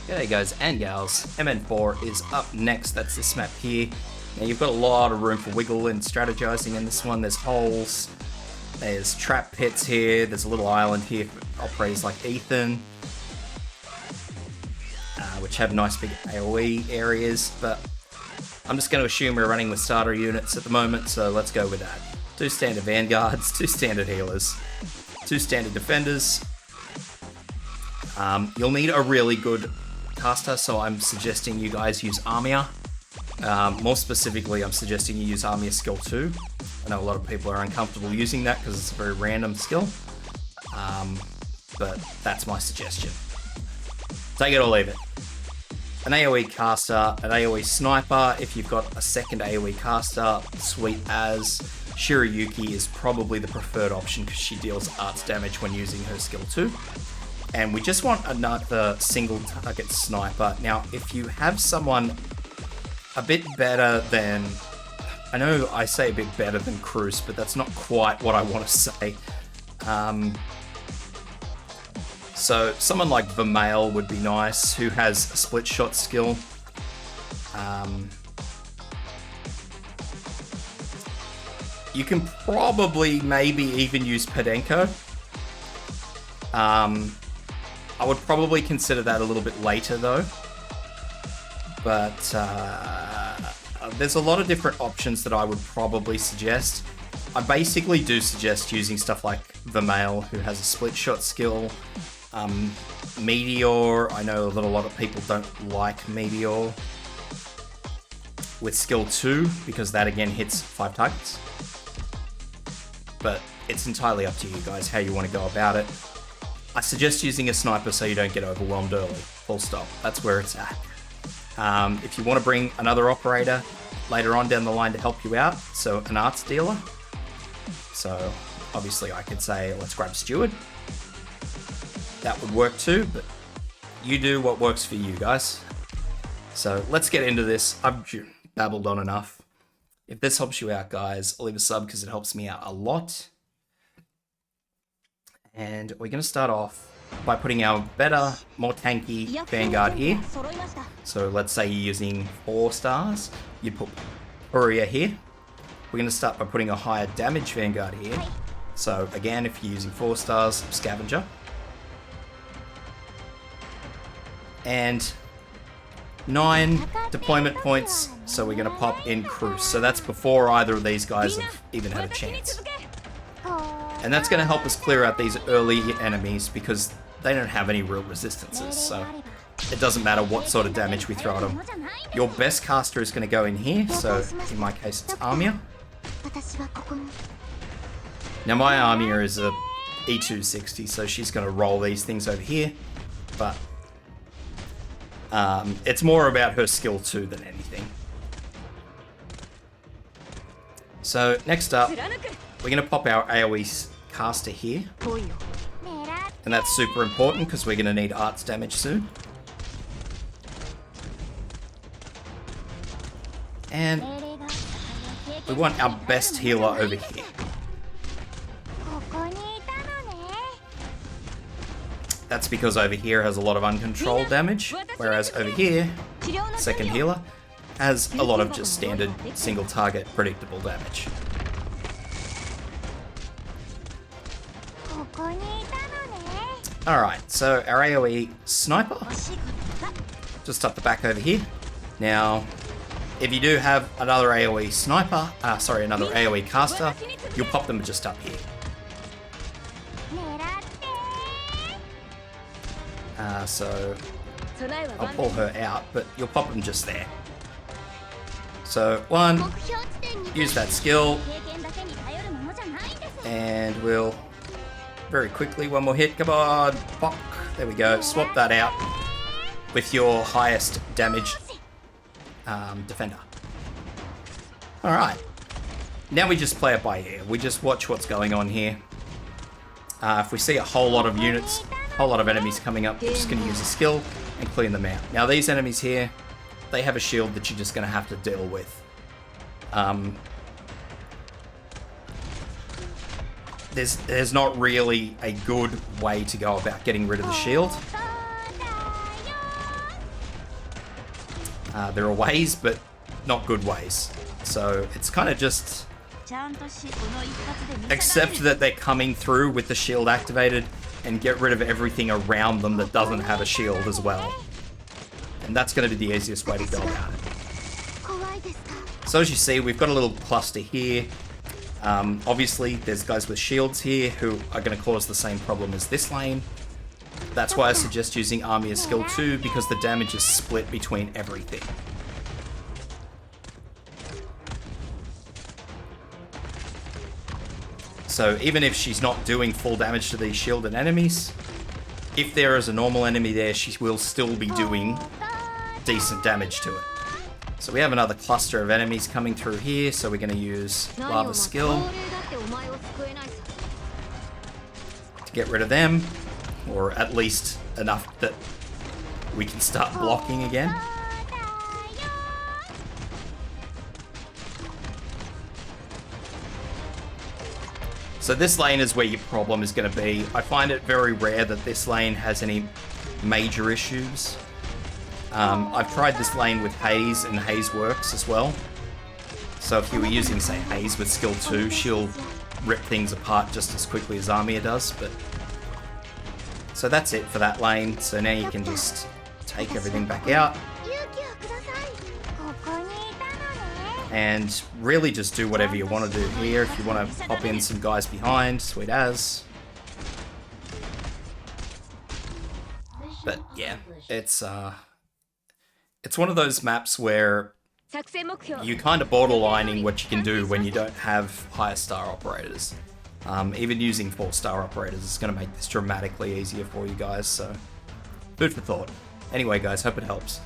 G'day guys and gals, MN-4 is up next. That's this map here. Now you've got a lot of room for wiggle and strategizing in this one. There's holes, there's trap pits here, there's a little island here for operators like Ethan, which have nice big AoE areas, but I'm just going to assume we're running with starter units at the moment, so let's go with that. 2 standard vanguards, 2 standard healers, 2 standard defenders. You'll need a really good caster, so I'm suggesting you guys use Armia. More specifically, I'm suggesting you use Armia skill 2. I know a lot of people are uncomfortable using that because it's a very random skill, but that's my suggestion. Take it or leave it. An AoE caster, an AoE sniper. If you've got a second AoE caster, sweet as. Shirayuki is probably the preferred option because she deals arts damage when using her skill 2. And we just want another single target sniper. Now, if you have someone a bit better than, I know I say a bit better than Cruz, but that's not quite what I want to say. So someone like Vermeil would be nice, who has a split shot skill. You can probably maybe even use Podenko. I would probably consider that a little bit later though, but there's a lot of different options that I would probably suggest. I basically do suggest using stuff like Vermeil, who has a split shot skill, Meteor. I know that a lot of people don't like Meteor with skill 2 because that again hits 5 targets, but it's entirely up to you guys how you want to go about it. I suggest using a sniper so you don't get overwhelmed early. Full stop. That's where it's at. If you want to bring another operator later on down the line to help you out, so an arts dealer. So obviously I could say let's grab Steward. That would work too, but you do what works for you guys. So let's get into this. I've babbled on enough. If this helps you out, guys, leave a sub because it helps me out a lot. And we're going to start off by putting our better, more tanky Vanguard here. So let's say you're using 4 stars. You put Maria here. We're going to start by putting a higher damage Vanguard here. So again, if you're using 4 stars, Scavenger. And 9 deployment points. So we're going to pop in Cruz. So that's before either of these guys have even had a chance. And that's going to help us clear out these early enemies because they don't have any real resistances, so it doesn't matter what sort of damage we throw at them. Your best caster is going to go in here, so in my case it's Armia. Now my Armia is a E260, so she's going to roll these things over here, but it's more about her skill 2 than anything. So next up, we're going to pop our AoE caster here. And that's super important because we're going to need arts damage soon. And we want our best healer over here. That's because over here has a lot of uncontrolled damage, whereas over here, second healer, has a lot of just standard single target predictable damage. Alright, so our AoE sniper, just up the back over here. Now, if you do have another AoE sniper, another AoE caster, you'll pop them just up here. So, I'll pull her out, but you'll pop them just there. So, 1, use that skill, and we'll very quickly, one more hit, come on, pop, there we go, swap that out with your highest damage defender. Alright, now we just play it by ear, we just watch what's going on here. If we see a whole lot of units, a whole lot of enemies coming up, we're just going to use a skill and clean them out. Now these enemies here, they have a shield that you're just going to have to deal with. There's not really a good way to go about getting rid of the shield. There are ways, but not good ways. So it's kind of just accept that they're coming through with the shield activated and get rid of everything around them that doesn't have a shield as well. And that's going to be the easiest way to go about it. So as you see, we've got a little cluster here. Obviously, there's guys with shields here who are going to cause the same problem as this lane. That's why I suggest using Army as skill 2, because the damage is split between everything. So even if she's not doing full damage to these shielded enemies, if there is a normal enemy there, she will still be doing decent damage to it. So we have another cluster of enemies coming through here, so we're going to use Lava Skill to get rid of them, or at least enough that we can start blocking again. So this lane is where your problem is going to be. I find it very rare that this lane has any major issues. I've tried this lane with Haze, and Haze works as well. So if you were using, say, Haze with skill 2, she'll rip things apart just as quickly as Armia does. But so that's it for that lane. So now you can just take everything back out and really just do whatever you want to do here. If you want to pop in some guys behind, sweet as. But yeah, it's one of those maps where you kind of borderlining what you can do when you don't have higher star operators. Even using 4-star operators is going to make this dramatically easier for you guys, so food for thought. Anyway guys, hope it helps.